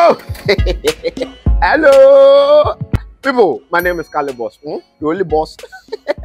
Oh, hello, people. My name is Kali Boss. The only boss.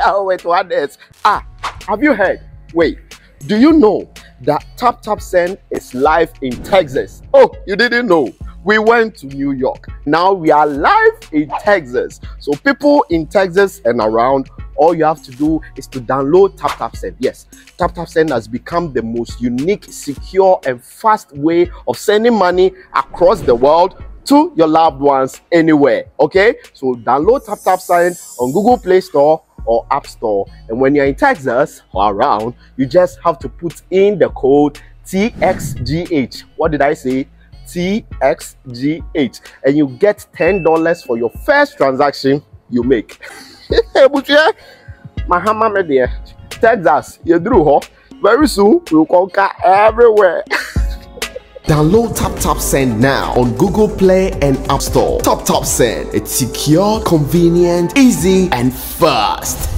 Oh, wait, what is? Have you heard? Wait, do you know that Tap Tap Send is live in Texas? Oh, you didn't know? We went to New York. Now we are live in Texas. So people in Texas and around, all you have to do is to download Tap Tap Send. Yes, Tap Tap Send has become the most unique, secure, and fast way of sending money across the world to your loved ones anywhere. Okay, so download Tap Tap Send on Google Play Store or App Store. And when you're in Texas or around, you just have to put in the code TXGH. What did I say? TXGH, and you get $10 for your first transaction you make. Mahama media, Texas, you drew her. Very soon we'll conquer everywhere. Download Tap Tap Send now on Google Play and App Store. Tap Tap Send, it's secure, convenient, easy, and fast.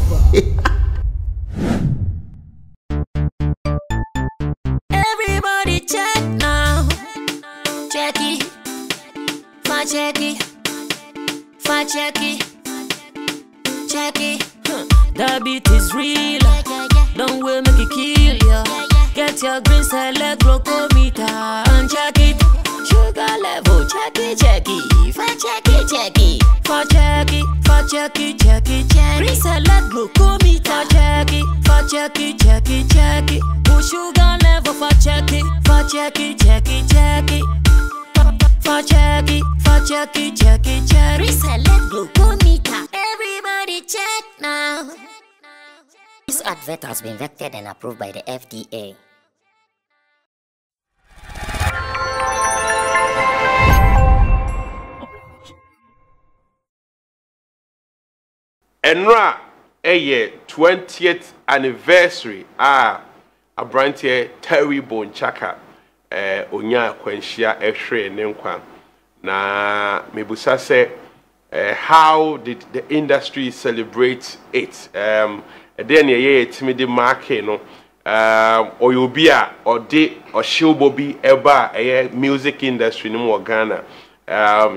Everybody check now. Check it, fast check it, fast check it, check it. The beat is real, don't will make it kill ya. Get your green select glucometer and check it. Sugar level, check it, fast check it, fast check it, fast check it, check it. Green select glucometer, check it, fast check it, check it. Sugar level, fast check it, fast check it, check it. Fast check it, check it. Reselect glucometer. Everybody check now. This advert has been vetted and approved by the FDA. Enra a 20th anniversary Abrantie Terry Bonchaka onya kwanhia ehwe ne nkwa na mebusa se how did the industry celebrate it then ye timidi market no oyobia ode ohilbo bi eba music industry no mo Ghana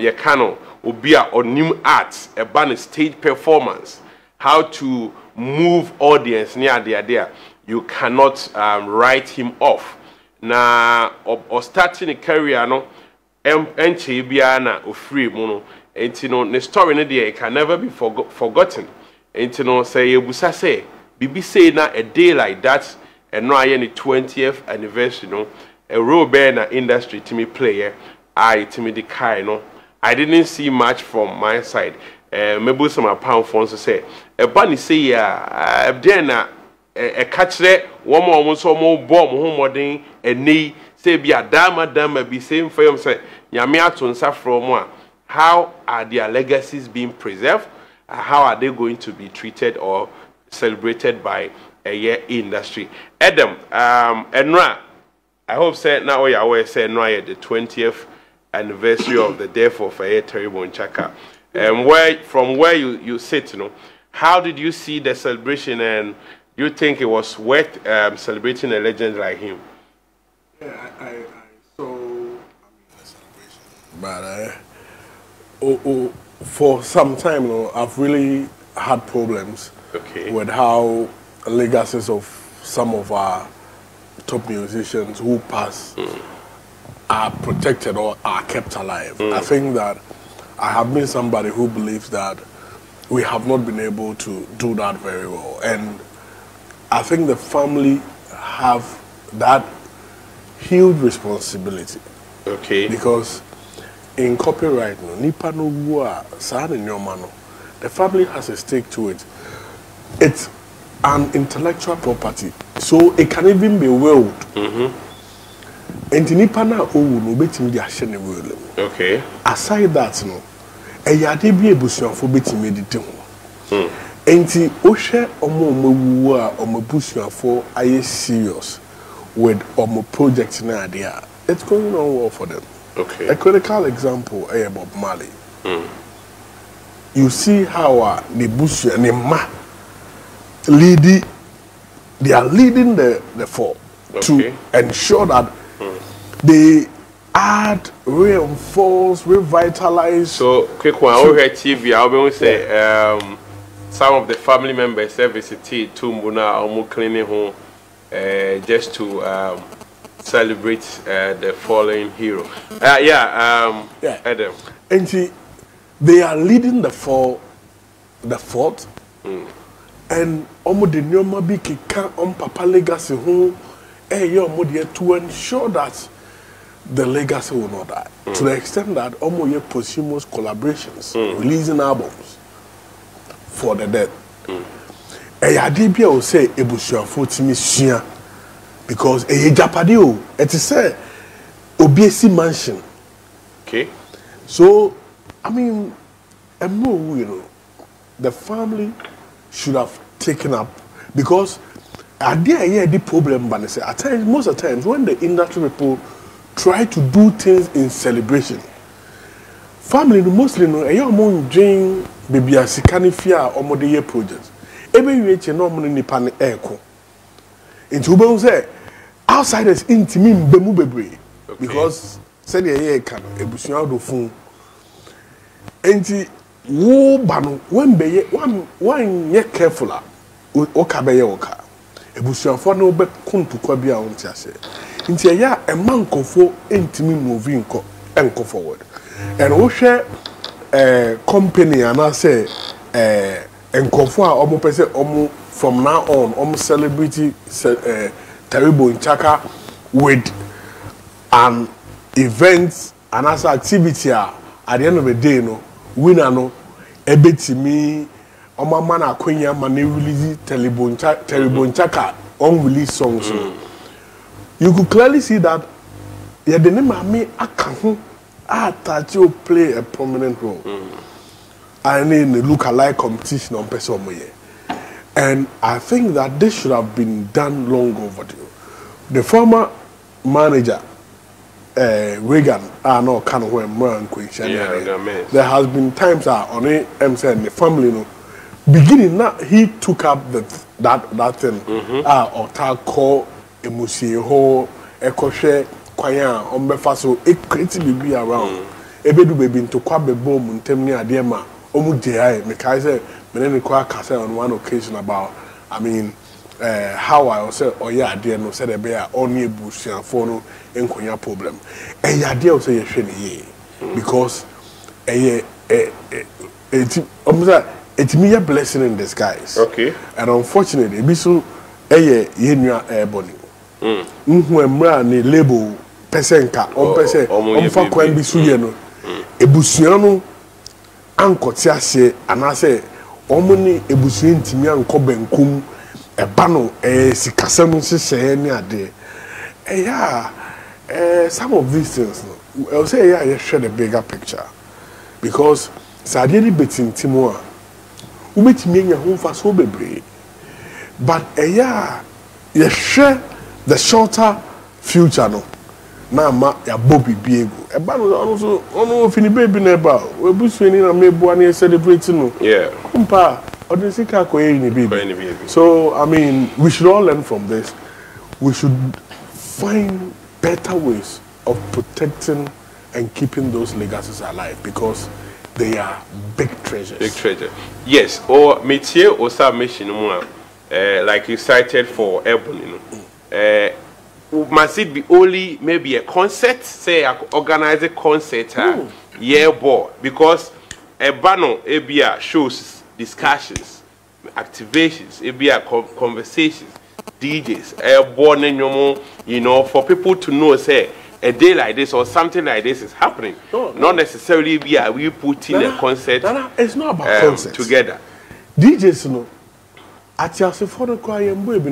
ye kano obia onim art eba ne stage performance how to move audience near there you cannot write him off na or starting a career no enche bia na ofree mu no enti no the story no there can never be forgotten enti no say ebusa say bibi say na a day like that and no aye ni 20th anniversary no a role bear na industry to me player I to me the kai no I didn't see much from my side maybe some pound phones say e ba ni say ya then na a catcher one more so more bomb home modern and nay say be a dama be same for him say Yamia to from one. How are their legacies being preserved? How are they going to be treated or celebrated by a year industry? Adam, Enra, I hope say now we are aware say now the 20th anniversary of the death of Terry Bonchaka. From where you sit, you know, how did you see the celebration and you think it was worth celebrating a legend like him? Yeah, I saw the celebration, but for some time, you know, I've really had problems with how legacies of some of our top musicians who pass are protected or are kept alive. I think that I have been somebody who believes that we have not been able to do that very well, and I think the family have that huge responsibility. Because in copyright, the family has a stake to it. It's an intellectual property, so it can even be willed. And aside that, no, a yadi be a bushel for betting meditating. Enti oshe omo mewuwa omo bushia for aye serious with omo project na there. It's going on well for them. A critical example Bob Marley. You see how the bushia and the ma they are leading the fall to ensure that they add, reinforce, revitalize. So, quick one, over TV, I will say some of the family members visited Tumbuna almost cleaning home just to celebrate the fallen hero. Adam. And see, they are leading the fort, and almost the new maybe can on Papa legacy home, to ensure that the legacy will not die. To the extent that almost your posthumous collaborations, releasing albums for the dead. Adibia will say Ebushua Fotimi Shia because Japadio, it is said Obiesi mansion. Okay. So, I mean, the family should have taken up because idea the problem, but at times, most of the times, when the industry people try to do things in celebration, family mostly no a young dream baby as canifia or more year projects. Every year, no money nipa ne echo. Into who say outsiders intimate bemu bebre because said the year can ebusuan do fun. Enti wo banu when be one ye careful o ka be ye o ka ebusuan for no be kuntu kwa bia on ti ase. Enti ya e man kofo intimate moving ko enko forward. And we share company and I say enkofo a omo pese omo from now on omo celebrity terrible in Chaka with an event and as activity at the end of the day no winner no ebetimi omo man akonya man release terrible in Chaka unreleased songs. You could clearly see that yeah the name me akahu that you play a prominent role. I mean, look-alike competition on person. And I think that this should have been done long overdue. The former manager, Reagan, no kind of there has been times on it, the family, beginning now, he took up that thing. Or call Emusi, Ekoshe, Kwaya, Ombefaso, it created be around. Ebedu baby into Kwabe bomb and Temni Adiema, Omu Jai, Mekaiser, Meneni Kwa Kasa on one occasion about, I mean, how I was said, oh yeah, dear, no said a bear, only bush and phono, and Konya problem. And ya dear say a shiny because it's me a blessing in disguise. Okay. And unfortunately, it be so ye airborne. Mra ni label pesenka on pese on fa kwan bi suye no ebusuano ankoti ase anase omuni ebusuan ntimi anko benkum eba no sikasam hyehyɛ ne ade some of these things no I will say you share the bigger picture because sadie ni betintimo a ubetimi anya ho fa so bebre but you share the shorter future no na ma ya bobi biego e ba no so ono fini baby na ba we busuani na mebo na celebrate no kumpa odisika ko e ni baby. So I mean we should all learn from this. We should find better ways of protecting and keeping those legacies alive because they are big treasures. Big treasure. Yes, or métier or submission like you cited for Ebony, must it be only maybe a concert? Say I organize a concert, boy, because a banner, shows discussions, activations, conversations, DJs, born in your for people to know, say a day like this or something like this is happening. Not necessarily we put in a concert. It's not about concerts together. DJs, no. At your phone, cry and baby,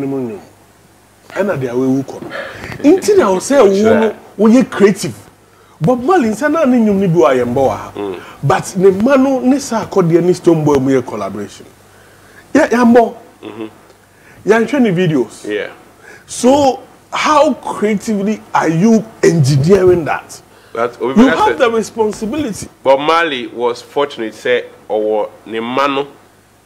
and at the way we come. Inti I will say, we creative. But Malin, sana ni nyum ni bua yemboa. But the manu nisa kodi ni stombo mu collaboration. Yambo. Yan training videos. Yeah. So how creatively are you engineering that? You have the responsibility. But Mali was fortunate, say, or ne manu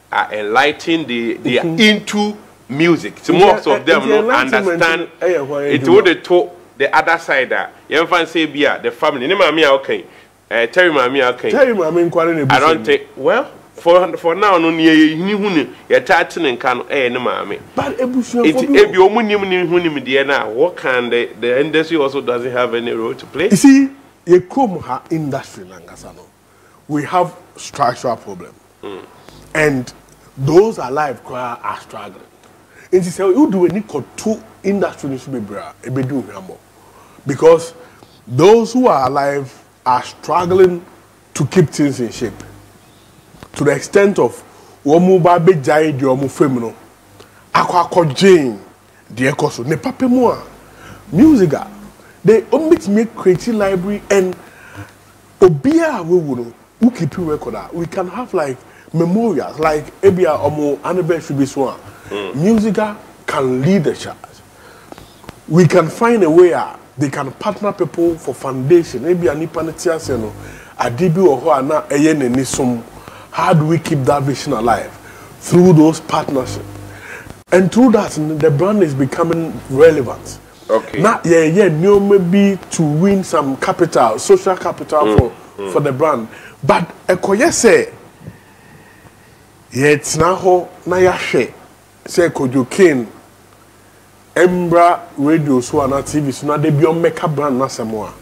are enlightened. They are into music. So most of them don't understand. It would talk the other side that You fan say bia the family. Ni mami okay. Terry mami okay. Terry mami nkware na I don't think well for now no ni hunu ye tate ne nka no ni mami. But ebusuan for ebi omunim ni hunu de na what can the industry also doesn't have any role to play? You see, ye come ha industry langasa no. We have structural problem. And those alive are struggling. And say you do any two industry should be bra e be do hamo. Because those who are alive are struggling to keep things in shape. To the extent of womu ba be jai di omu fam no. Akwa jane di ekoso ne pape mo a music they omit make creative library and obia we would who keep record we can have like memorials like ebia omo anniversary be so musica can lead the charge. We can find a way they can partner people for foundation ebia nipa netiase no adibi oho ana eye nani som. How do we keep that vision alive? Through those partnerships. And through that, the brand is becoming relevant. Okay. Now, new maybe to win some capital, social capital for the brand. But ekoye say, it's now na ya share. Say Kojo Kane, Embra radio so and TV so now they be on make a brand na samoa.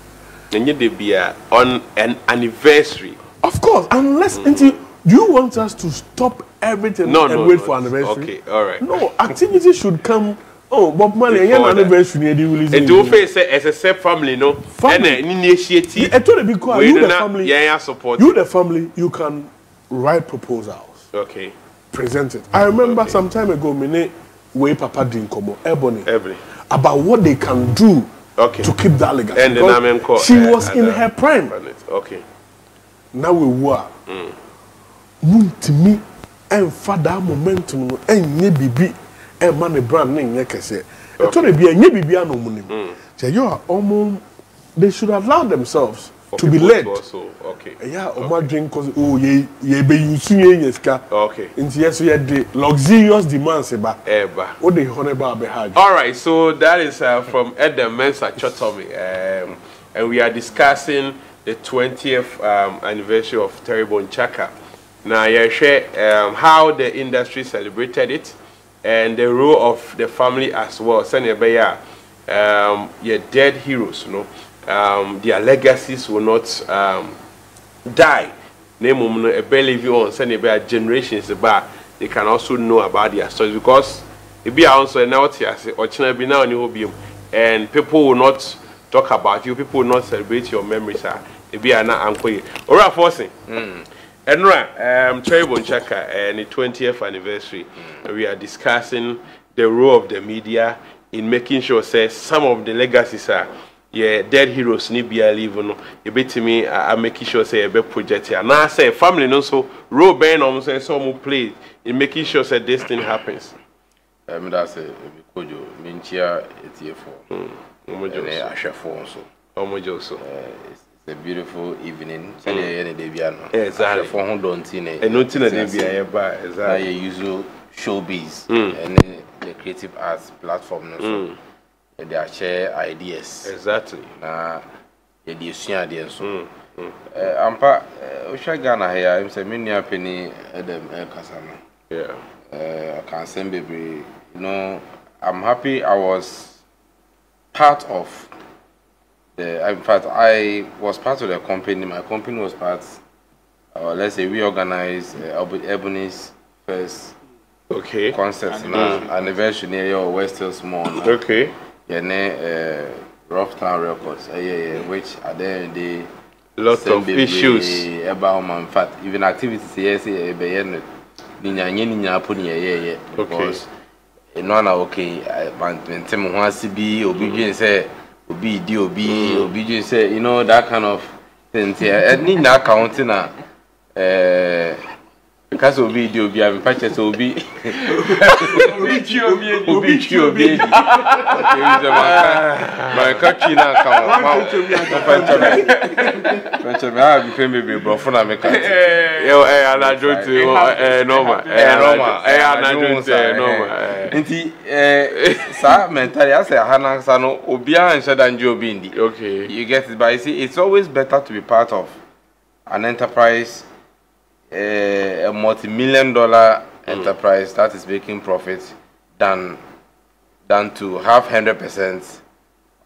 And you they be on an anniversary. Of course, unless do you want us to stop everything and wait for anniversary? Okay, all right. No, activity should come. Oh, Bob Marley, anniversary near the release. And do face as a set family, no? And an initiative. I told you because you the family. Yeah, support. You the family, you can write proposals. Okay. Present it. I remember some time ago, Mene way Papa Dinkomo, Ebony, about what they can do to keep that legacy. And the she was in her prime. Okay. Now we were. To me and father momentum and ye bibi and money brand name yakase. I told you be a ye bibi no money. Say you are almost they should allow themselves to be led. Also, okay. Yeah, or my drink cause oh ye be using yeska. Okay. And yes, we had the luxurious demands about what the honorable behag. All right, so that is from Edem Mensa Chotomi. And we are discussing the 20th anniversary of Terry Bonchaka. Now, you share how the industry celebrated it and the role of the family as well. Your dead heroes, you know, their legacies will not die. Name a believe on send generations about they can also know about their stories because it be also now or be now and people will not talk about you, people will not celebrate your memories. It be an uncle or forcing. And Terry Bonchaka and the 20th anniversary, we are discussing the role of the media in making sure some of the legacies are dead heroes need be alive. You bet me I'm making sure say a big project here. Now I say family also role Ben say some play in making sure say this thing happens. That's a Kojo Minchia it's a beautiful evening. Exactly. For usual showbiz and the creative arts platform. They are share ideas. Exactly. The so. Ampa Ghana here. I'm saying many penny Adam Kasama. Yeah. I can send baby. You know, I'm happy. I was part of. In fact, I was part of the company. My company was part, let's say, we organized Ebony's first concert anniversary near your West Hills Mall. Okay. Yeah, Rough Town Records. Which are there the lots of issues about. In fact, even activities yes, because in one okay, I be obedient say. Obi say, you know, that kind of thing. And in that counting, because Obi, I'm patches Obi. My country now come. I became a brofuna maker. Yo, anadwo te normal. Anadwo te normal. Nti sa mentally I say hanan sa no obia nhyɛ da nje obi ndi. Okay. You get it, but you see it's always better to be part of an enterprise, a multi-million-dollar enterprise that is making profit than to have 100%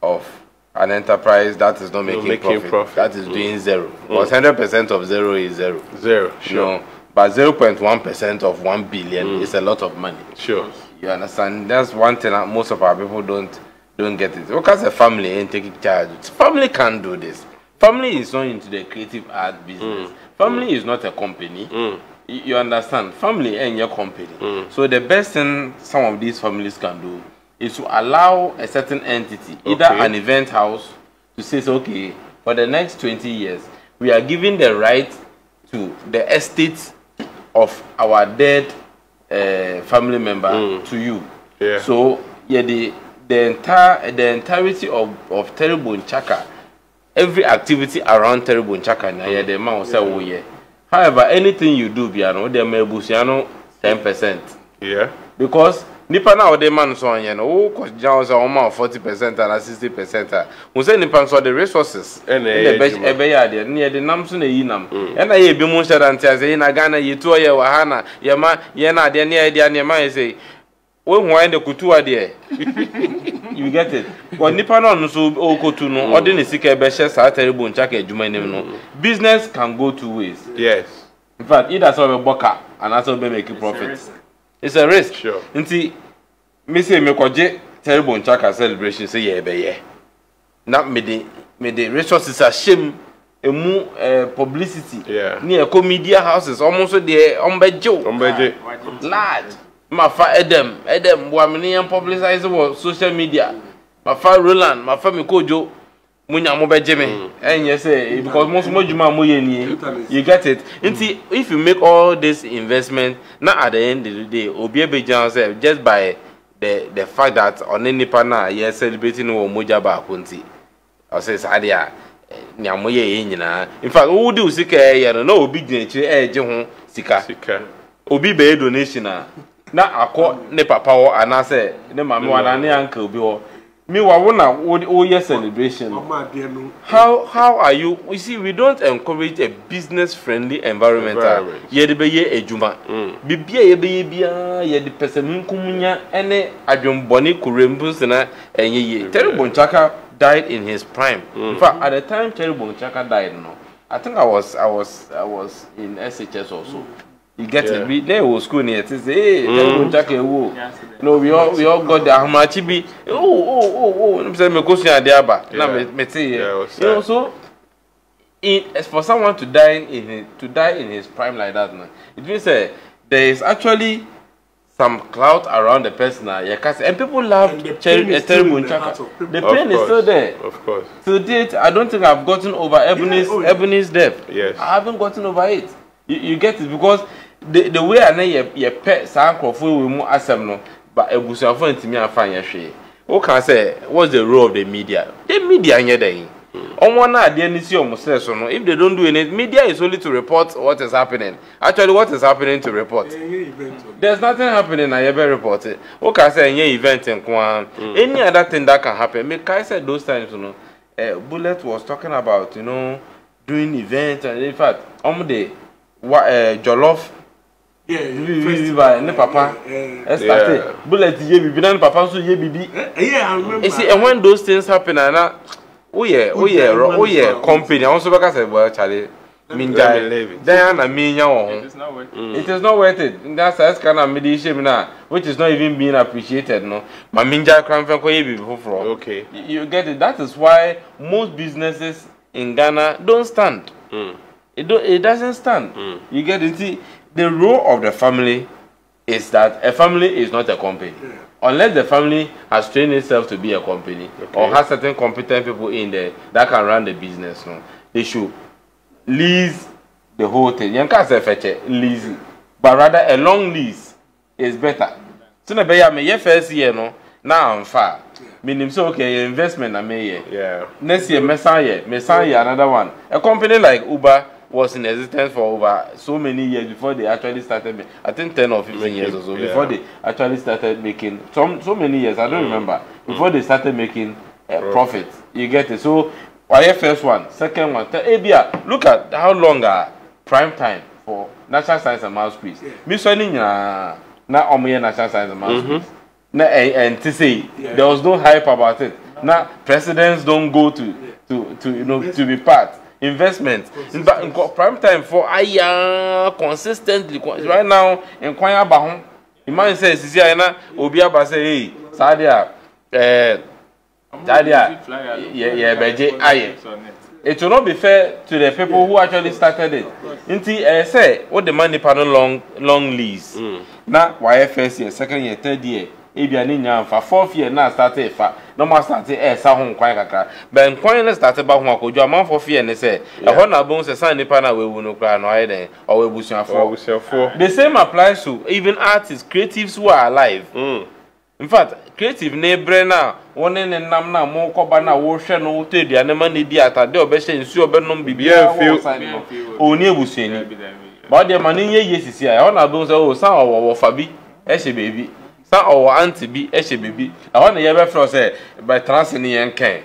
of an enterprise that is not making profit. That is doing zero. Because 100% of zero is zero. Zero, sure. You know, but 0.1% of 1 billion is a lot of money. Sure. You understand? That's one thing that most of our people don't get it. Because a family ain't taking charge. Family can't do this. Family is not into the creative art business. Family is not a company. You understand? Family ain't your company. So the best thing some of these families can do is to allow a certain entity, either an event house, to say, okay, for the next 20 years, we are giving the right to the estate of our dead family member to you. Yeah. So yeah, the entirety of Terry Bonchaka, every activity around Terry Bonchaka, na yeah, the man will say, oh yeah. However, anything you do, Biano, they may boost 10%. Yeah. Because nipa na ode man so anya no wo ko jaw so o ma 40% and 60%. Who say nipa so the resources and the ebe ya de na de nam so na yi nam. E na ye bi mu shada ntia say na Ghana ye to ye wa ha na ye ma ye na de na ye de na ma say we hu an de kutu ade. You get it? But nipa no so o kotu no ode ne sika ebe hye sa terrible nchaka adwuma nim no. Business can go two ways. Yes. In fact, either so be boka and also be make profit. It's a risk. Sure. Nti me say me kwaje Terry Bonchaka celebration say ye be ye. Na me the resources are shame emu publicity. Yeah. Near media houses almost there ombejo. Large. Ma fa Edem wa me ne publicize social media. Ma fa Roland, ma fa me kojo munya mo beje me. Enye say because most moduma mo ye ni. You get it? Nti if you make all this investment, now at the end of the day, obi ebejan say just by the fact that on any partner you celebrating wo moja ba akunti. I say sadia nya mo ye nyina. In fact, who do sika ye no obi ginachire eje ho sika. Obi be donation na akọ ne papa wo anase ne mama wana ne uncle obi wo. Me wa celebration. How are you? You see, we don't encourage a business friendly environment. Ye de be ye ejuma. Bibia ye be ye bia ye de person kumunya ene adwon boni kurembus na enye ye. Terry Bonchaka died in his prime. In fact, at the time Terry Bonchaka died, no, I think I was in SHS also. You get it? We there was school near to say, hey, Bonchaka wo. No, we all got the Ahmachibi. Oh. I'm saying me go see Adiaba. Na me say, you know, so as for someone to die in his prime like that, man, it means there is actually some clout around the person. And people love Terry Bonchaka. The pain is still there. Of course. To date, I don't think I've gotten over Ebony's death. Yes. I haven't gotten over it. You get it? Because the way I know your pet sankrofo we mu asem no, but ebusuafo ntimi afa nya hwe. Who can say what's the role of the media? The media nya dey. Omo na ade ani si omo say so no. If they don't do anything, media is only to report what is happening. Actually, what is happening to report? There's nothing happening na you be report it. Who can say any event in Kwan? Any other thing that can happen? Make I said those times, you know, Bullet was talking about, you know, doing events, and in fact, the Jollof. Yeah, ne papa. Bullet ye bibi na papa so ye bibi. Yeah, I remember. You see, and when those things happen, and oh yeah, company. I also because say, well, Charlie, Minjai, then I mean, it is not worth it. It is not worth it. That's kind of mediation now, which is not even being appreciated. No, my Minjai crime for ye before. Okay, you get it. That is why most businesses in Ghana don't stand. It doesn't stand. You get it. See, the role of the family is that a family is not a company. Unless the family has trained itself to be a company or has certain competent people in there that can run the business, no, they should lease the whole thing. You can't say fetch lease, but rather a long lease is better. So na beya me ye first year no, now I'm far. Meaning so okay, investment na me ye. Yeah. Next year me sign another one. A company like Uber was in existence for over so many years before they actually started. I think 10 or 15 years or so before they actually started making so many years. I don't remember before they started making profit. You get it? So why first one, second one, look at how long prime time for National Science and Maths quiz. Me saying na National Science and Maths quiz. And to say there was no hype about it. Now presidents don't go to be part. Investment in prime time for consistently right now in Kwanya Bahon. Imagine says Sisiana Obiaba say hey Sadia Beje Aye. It will not be fair to the people who actually started it. Inti say what the money panel long lease. Now why first year, second year, third year. Ebia ni nya fa fourth year na started fa no more started sa ho kwan kakra ben kwan na started ba ho akojo am fourth year ne say e ho na bon se san nipa na wewu no kra no aye den o webusuafo the same applies to even artists, creatives who are alive. In fact, creative ne bre na woni ne nam na mo koba na wo hwe no to aduane ma ne di atade obehye nsu obenom bibia feel oni ebusuani ba de mani ye yesisi a ho na bon se o san wo fa bi e hye baby or auntie be eshe baby. I want to hear from say by transini and can.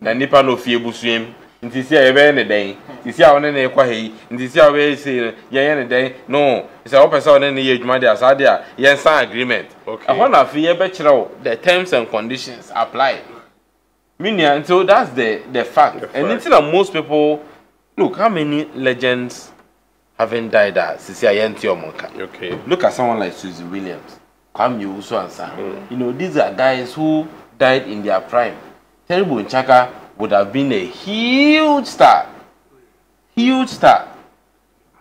Na nipa no fie busum. Nti sia ye be ne den. Ti sia won ne kwa hei. Nti sia we say ye ne den. No, it's a person won ne ye dwuma dia asade a ye sign agreement. Okay. I want to fie be kire the terms and conditions apply. Meaning so that's the fact. And it's that most people look how many legends haven't died as Sisia Yenti Omonka. Okay. Look at someone like Susie Williams. You know, these are guys who died in their prime. Terry Bonchaka would have been a huge star. Huge star.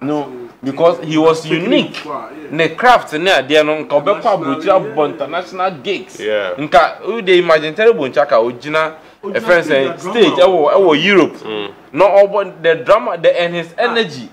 No, because he was unique. The craft near there no international gigs. Yeah. Nka they imagine Terry Bonchaka original a friend saying stage Europe. No about the drama and his energy.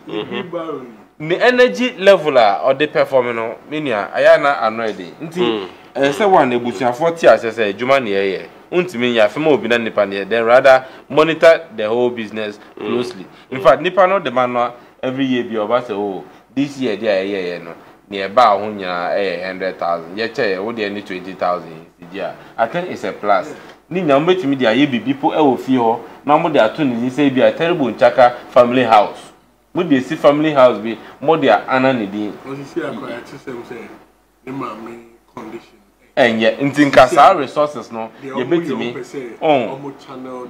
The energy level or the performance meaning ayana annoyed nti say one ebusia 40 as say juma na ye untimi ya fema obi na nipa na then rather monitor the whole business closely. In fact nipa no the man every year be over say oh this year there no near ba ho nya 100,000 ye che wo dey need 20,000 there. I think it's a plus ni nya mbetimi dey aye bibi po e wo fi ho na mo dey ato ni say be a terrible Bonchaka family house. Would they see family house be more their ananidi? And yet, in Tinkasa resources, no, you bet me. Oh,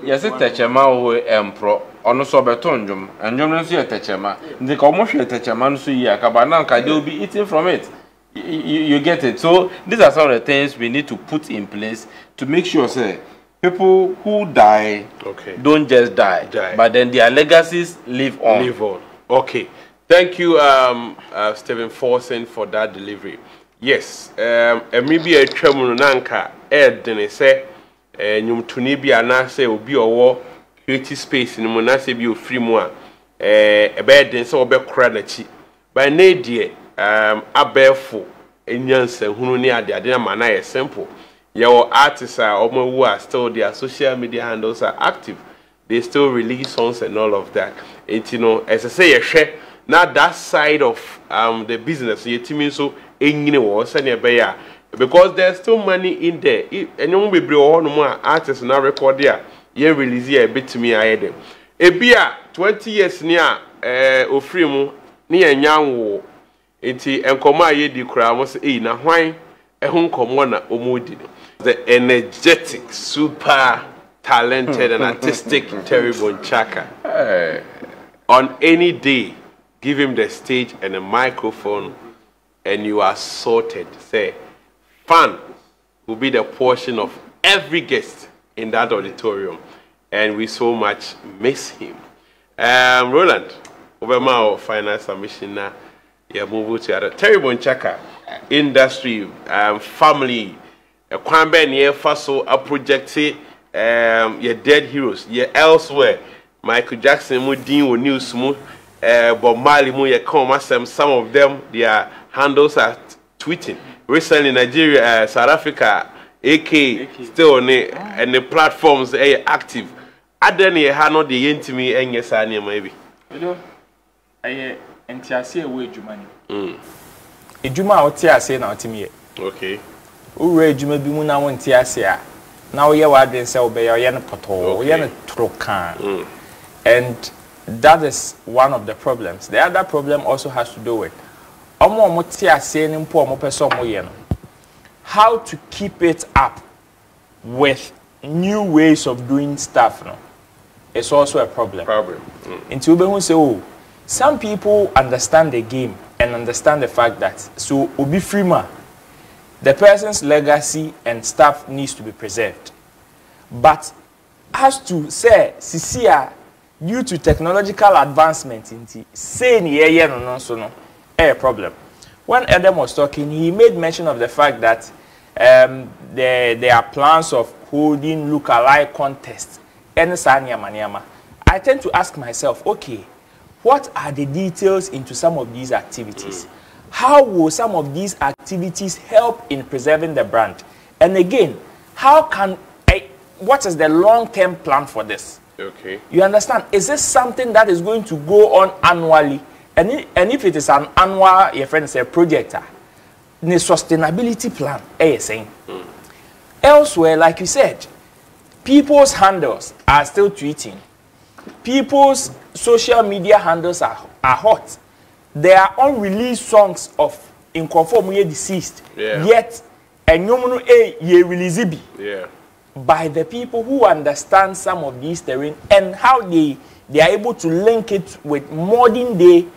yes, it Techema or Empro, or no sobertonjum, and you don't see a Techema. The commercial Techaman, so yeah, Cabananka, you'll be eating from it. You get it. So, these are some of the things we need to put in place to make sure, say, people who die don't just die, but then their legacies live on. Okay, thank you, Stephen Forsen, for that delivery. Yes, maybe a tremor nanka, didn't say, you tunibi and say, will be a war, creative space in Monase be free more, a bed and so be cranachi. By Nadia, a barefoot, in Jansen, who near the Adina Manaya simple. Your artists are who are still their social media handles are active. They still release songs and all of that. It, you know, as I say, share not that side of the business. You mean so because there's still money in there. And you won't be bring more artists now record there. You release a bit to me. I them. A beer 20 years near Ofrimu near Nyanwo. Enti enkoma ye di kra mo say na hwan ehun komo na omodi. The energetic, super talented and artistic Terry Bonchaka. On any day, give him the stage and a microphone, and you are sorted. Say, fun will be the portion of every guest in that auditorium, and we so much miss him. Roland, over my final submission now. Yeah, move to other Terry Bonchaka, industry, family, a Kwambe near Faso, a project. Your dead heroes, you're elsewhere. Michael Jackson, Mudin, or News, Bob Marley, some of them, their handles are tweeting. Recently, Nigeria, South Africa, AK, still on it, and the platforms are active. I don't know how the intimate and yes, maybe. aye entiase we adwuma ni adwuma a wote ase na otimi ye okay ure adwuma bi mu na wonte ase a na wo ye wadwen se wo be ye no poto wo ye no trokan and that is one of the problems. The other problem also has to do with omo te ase ni mpo omo pese omo ye no, how to keep it up with new ways of doing stuff no. It's also a problem. Into who say, oh, some people understand the game and understand the fact that so obi frima, the person's legacy and stuff needs to be preserved. But as to say, Sisia, due to technological advancement, saying yeah no so no, a problem. When Adam was talking, he made mention of the fact that there are plans of holding look-alike contests. I tend to ask myself, okay, what are the details into some of these activities? How will some of these activities help in preserving the brand? And again, how can what is the long-term plan for this? Okay. You understand? Is this something that is going to go on annually? And if it is an annual, your friend say project, the sustainability plan, saying. Elsewhere, like you said, people's handles are still tweeting. People's social media handles are hot. There are unreleased songs of Inconform deceased. Yeah. Yet, and ye release it by the people who understand some of these terrain and how they are able to link it with modern day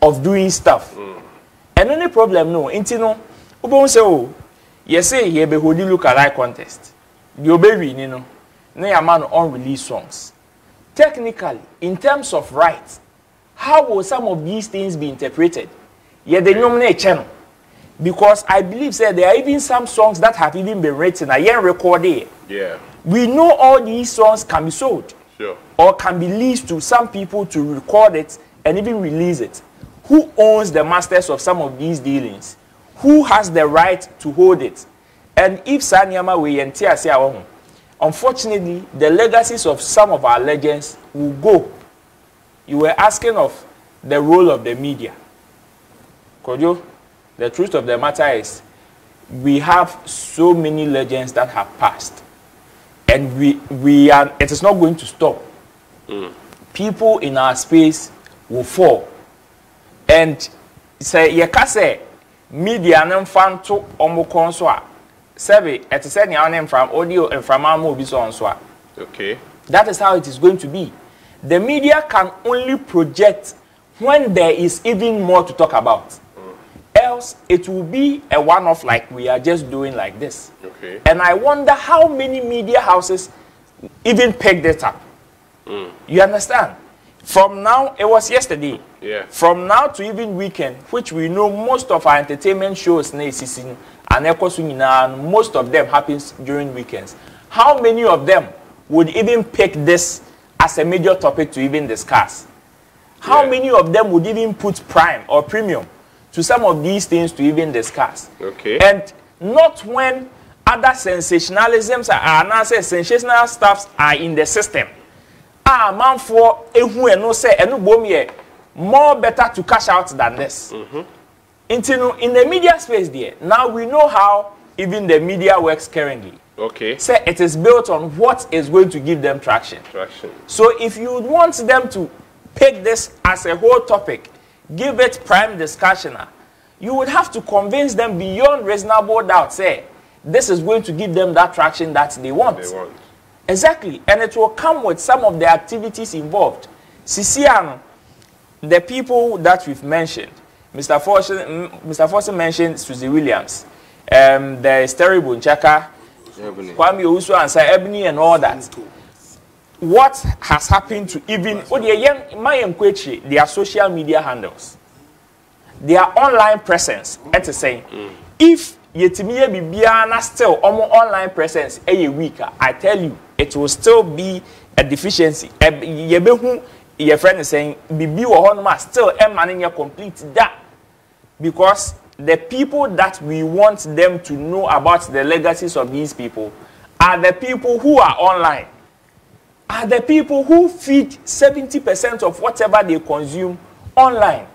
of doing stuff. And any problem no, intino, ubon say oh, yes say ye be holding look-alike contest. The obey you know. No amount of unreleased songs. Technically, in terms of rights, how will some of these things be interpreted? Yeah, they nominate channel. Because I believe say there are even some songs that have even been written, I ain't recorded. Yeah. We know all these songs can be sold. Sure. Or can be leased to some people to record it and even release it. Who owns the masters of some of these dealings? Who has the right to hold it? And if Sanyama we enter, unfortunately, the legacies of some of our legends will go. You were asking of the role of the media. Kojo, the truth of the matter is, we have so many legends that have passed. And we are, it is not going to stop. People in our space will fall. And say, you can say, media and fan to omokonswa. Seven, it is said from audio and from our okay. That is how it is going to be. The media can only project when there is even more to talk about. Else, it will be a one-off like we are just doing like this. Okay. And I wonder how many media houses even picked it up. You understand? From now, it was yesterday. Yeah. From now to even weekend, which we know most of our entertainment shows and most of them happens during weekends. How many of them would even pick this as a major topic to even discuss? How many of them would even put prime or premium to some of these things to even discuss? Okay. And not when other sensationalisms are sensational stuffs are in the system. Man for no say more better to cash out than this. In the media space there, now we know how even the media works currently. Okay. Say it is built on what is going to give them traction. So if you want them to pick this as a whole topic, give it prime discussion, you would have to convince them beyond reasonable doubt, say, this is going to give them that traction that they want. Exactly. And it will come with some of the activities involved. Sisiano, the people that we've mentioned, Mr. Forsen mentioned Susie Williams, there is Terry Bonchaka, Kwame Owusu and Ebony and all that. What has happened to even their social media handles, their online presence, at saying, if Yetimiye Bibiana still online presence a week, I tell you, it will still be a deficiency. Your friend is saying, Bibi or still manning complete that. Because the people that we want them to know about the legacies of these people are the people who are online, are the people who feed 70% of whatever they consume online.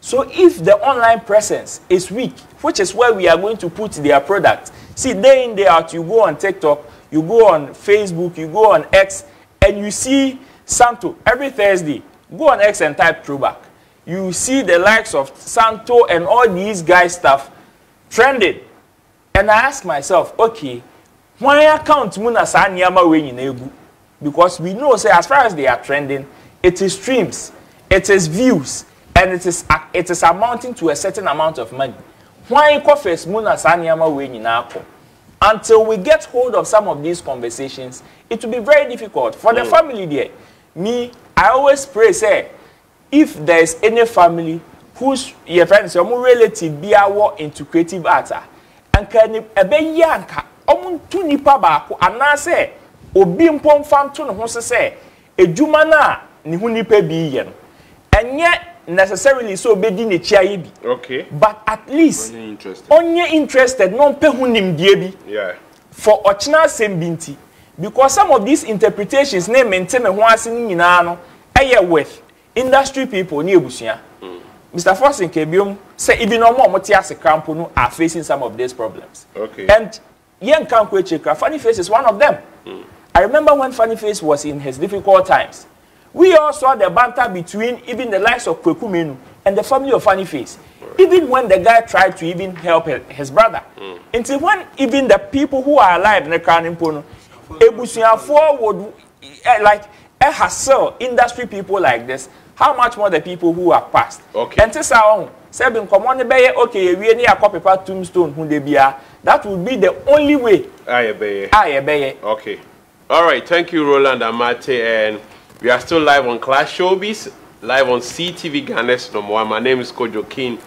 So if the online presence is weak, which is where we are going to put their product, see, day in, day out, you go on TikTok, you go on Facebook, you go on X, and you see Santo every Thursday. Go on X and type throwback. You see the likes of Santo and all these guys stuff trending. And I ask myself, okay, why account muna sa niyama we nyina? Because we know, say, as far as they are trending, it is streams, it is views, and it is amounting to a certain amount of money. Why first muna sa niyama we nyina? Until we get hold of some of these conversations, it will be very difficult for the family there. Me, I always pray, say, if there is any family whose your friends, your relative be into creative art, and can ebe yanka, omuntu nipa baako, anase obi mpom fanto no ho se edwuma na ne ho nipa bi ye no. Enye necessarily so obedi ne chia ye bi. Okay. But at least onye interested no pe ho nimdie bi. Yeah. For ochina sembinti, because some of these interpretations na maintain ho ase ni nyina no eye with industry people ni ebusua. Mr. Forson Kebium say even no more ase campo no are facing some of these problems. Okay. And Yen Kankwe Chekra, Funny Face is one of them. I remember when Funny Face was in his difficult times. We all saw the banter between even the likes of Kweku Menu and the family of Funny Face. Right. Even when the guy tried to even help his brother. Until when even the people who are alive in the Crown Impono, Ebusiafo would like hassle industry people like this. How much more the people who are past? Okay. And this our Sebin common be okay, we need a copy part tombstone who they be. That would be the only way. Okay. All right. Thank you, Roland Amate, and we are still live on Clash Showbiz, live on CTV Ghana's number one. My name is Kojo King.